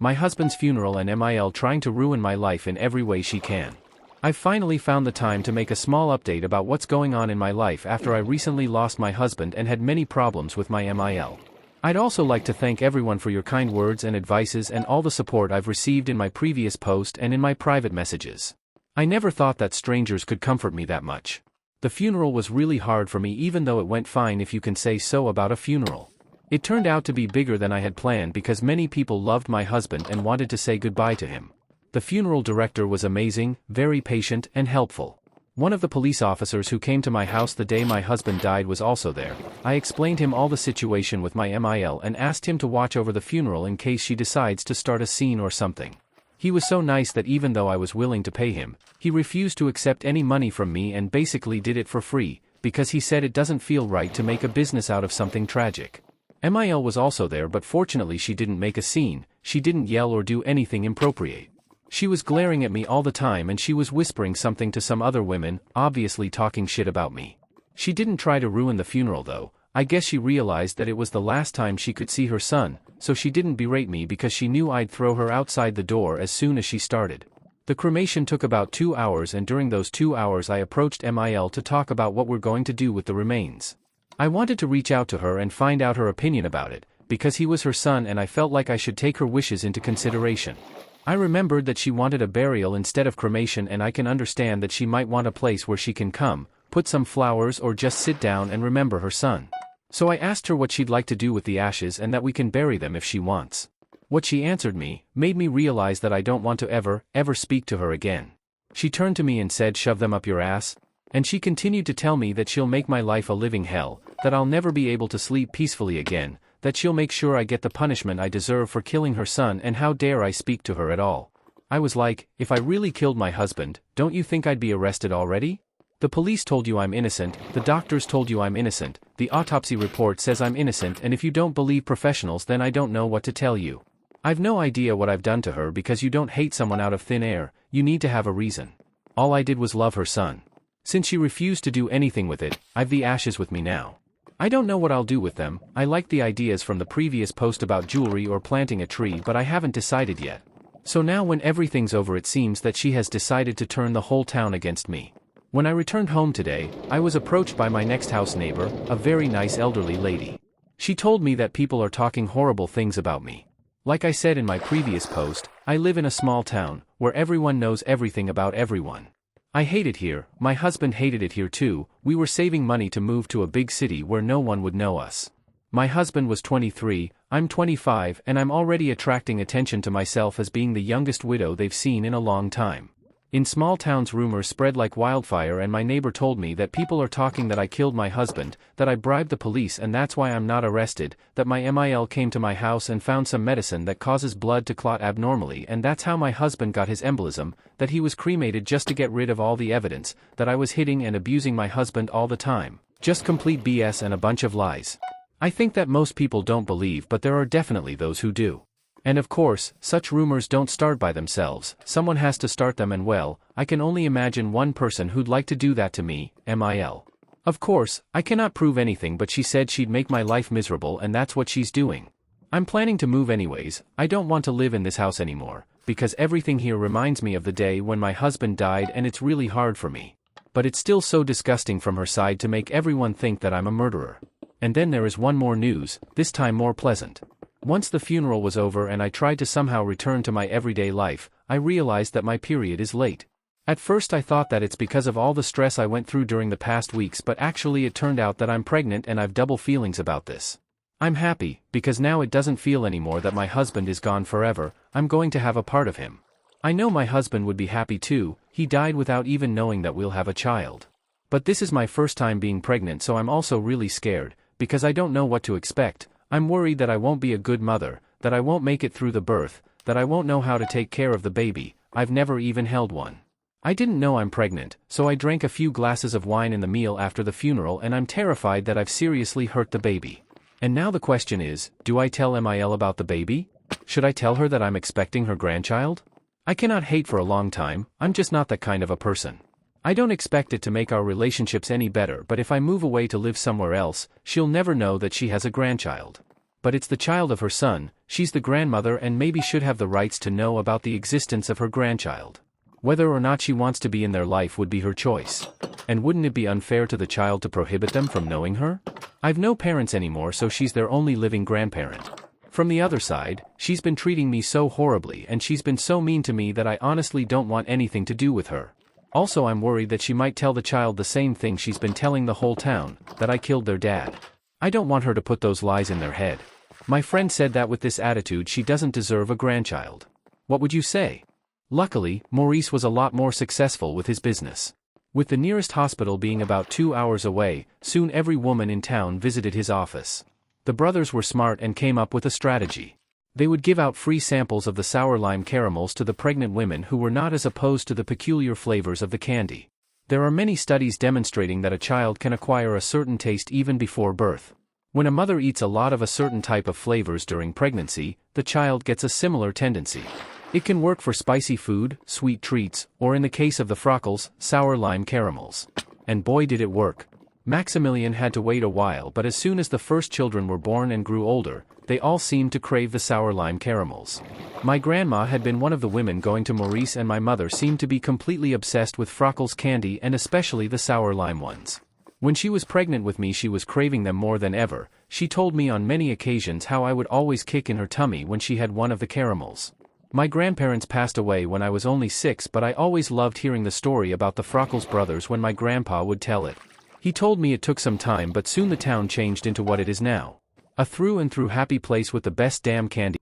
my husband's funeral and MIL trying to ruin my life in every way she can. I've finally found the time to make a small update about what's going on in my life after I recently lost my husband and had many problems with my MIL. I'd also like to thank everyone for your kind words and advices and all the support I've received in my previous post and in my private messages. I never thought that strangers could comfort me that much. The funeral was really hard for me, even though it went fine, if you can say so about a funeral. It turned out to be bigger than I had planned because many people loved my husband and wanted to say goodbye to him. The funeral director was amazing, very patient and helpful. One of the police officers who came to my house the day my husband died was also there. I explained him all the situation with my MIL and asked him to watch over the funeral in case she decides to start a scene or something. He was so nice that even though I was willing to pay him, he refused to accept any money from me and basically did it for free, because he said it doesn't feel right to make a business out of something tragic. MIL was also there, but fortunately she didn't make a scene, she didn't yell or do anything inappropriate. She was glaring at me all the time and she was whispering something to some other women, obviously talking shit about me. She didn't try to ruin the funeral though. I guess she realized that it was the last time she could see her son, so she didn't berate me because she knew I'd throw her outside the door as soon as she started. The cremation took about 2 hours, and during those 2 hours I approached MIL to talk about what we're going to do with the remains. I wanted to reach out to her and find out her opinion about it, because he was her son and I felt like I should take her wishes into consideration. I remembered that she wanted a burial instead of cremation, and I can understand that she might want a place where she can come, put some flowers or just sit down and remember her son. So I asked her what she'd like to do with the ashes and that we can bury them if she wants. What she answered me made me realize that I don't want to ever speak to her again. She turned to me and said, "Shove them up your ass." And she continued to tell me that she'll make my life a living hell, that I'll never be able to sleep peacefully again, that she'll make sure I get the punishment I deserve for killing her son, and how dare I speak to her at all. I was like, if I really killed my husband, don't you think I'd be arrested already? The police told you I'm innocent, the doctors told you I'm innocent, the autopsy report says I'm innocent, and if you don't believe professionals then I don't know what to tell you. I've no idea what I've done to her, because you don't hate someone out of thin air, you need to have a reason. All I did was love her son. Since she refused to do anything with it, I've the ashes with me now. I don't know what I'll do with them. I like the ideas from the previous post about jewelry or planting a tree, but I haven't decided yet. So now when everything's over, it seems that she has decided to turn the whole town against me. When I returned home today, I was approached by my next house neighbor, a very nice elderly lady. She told me that people are talking horrible things about me. Like I said in my previous post, I live in a small town, where everyone knows everything about everyone. I hate it here, my husband hated it here too. We were saving money to move to a big city where no one would know us. My husband was 23, I'm 25, and I'm already attracting attention to myself as being the youngest widow they've seen in a long time. In small towns rumors spread like wildfire, and my neighbor told me that people are talking that I killed my husband, that I bribed the police and that's why I'm not arrested, that my MIL came to my house and found some medicine that causes blood to clot abnormally and that's how my husband got his embolism, that he was cremated just to get rid of all the evidence, that I was hitting and abusing my husband all the time. Just complete BS and a bunch of lies. I think that most people don't believe, but there are definitely those who do. And of course, such rumors don't start by themselves, someone has to start them, and well, I can only imagine one person who'd like to do that to me, MIL. Of course, I cannot prove anything, but she said she'd make my life miserable and that's what she's doing. I'm planning to move anyways. I don't want to live in this house anymore, because everything here reminds me of the day when my husband died and it's really hard for me. But it's still so disgusting from her side to make everyone think that I'm a murderer. And then there is one more news, this time more pleasant. Once the funeral was over and I tried to somehow return to my everyday life, I realized that my period is late. At first I thought that it's because of all the stress I went through during the past weeks, but actually it turned out that I'm pregnant and I've double feelings about this. I'm happy, because now it doesn't feel anymore that my husband is gone forever, I'm going to have a part of him. I know my husband would be happy too, he died without even knowing that we'll have a child. But this is my first time being pregnant, so I'm also really scared, because I don't know what to expect. I'm worried that I won't be a good mother, that I won't make it through the birth, that I won't know how to take care of the baby. I've never even held one. I didn't know I'm pregnant, so I drank a few glasses of wine in the meal after the funeral, and I'm terrified that I've seriously hurt the baby. And now the question is, do I tell MIL about the baby? Should I tell her that I'm expecting her grandchild? I cannot hate for a long time, I'm just not that kind of a person. I don't expect it to make our relationships any better, but if I move away to live somewhere else, she'll never know that she has a grandchild. But it's the child of her son, she's the grandmother and maybe should have the rights to know about the existence of her grandchild. Whether or not she wants to be in their life would be her choice. And wouldn't it be unfair to the child to prohibit them from knowing her? I've no parents anymore, so she's their only living grandparent. From the other side, she's been treating me so horribly and she's been so mean to me that I honestly don't want anything to do with her. Also, I'm worried that she might tell the child the same thing she's been telling the whole town, that I killed their dad. I don't want her to put those lies in their head. My friend said that with this attitude she doesn't deserve a grandchild. What would you say? Luckily, Maurice was a lot more successful with his business. With the nearest hospital being about 2 hours away, soon every woman in town visited his office. The brothers were smart and came up with a strategy. They would give out free samples of the sour lime caramels to the pregnant women who were not as opposed to the peculiar flavors of the candy. There are many studies demonstrating that a child can acquire a certain taste even before birth. When a mother eats a lot of a certain type of flavors during pregnancy, the child gets a similar tendency. It can work for spicy food, sweet treats, or in the case of the Frockles, sour lime caramels. And boy did it work. Maximilian had to wait a while, but as soon as the first children were born and grew older, they all seemed to crave the sour lime caramels. My grandma had been one of the women going to Maurice, and my mother seemed to be completely obsessed with Frockles candy and especially the sour lime ones. When she was pregnant with me she was craving them more than ever. She told me on many occasions how I would always kick in her tummy when she had one of the caramels. My grandparents passed away when I was only 6, but I always loved hearing the story about the Frockles brothers when my grandpa would tell it. He told me it took some time, but soon the town changed into what it is now. A through and through happy place with the best damn candy.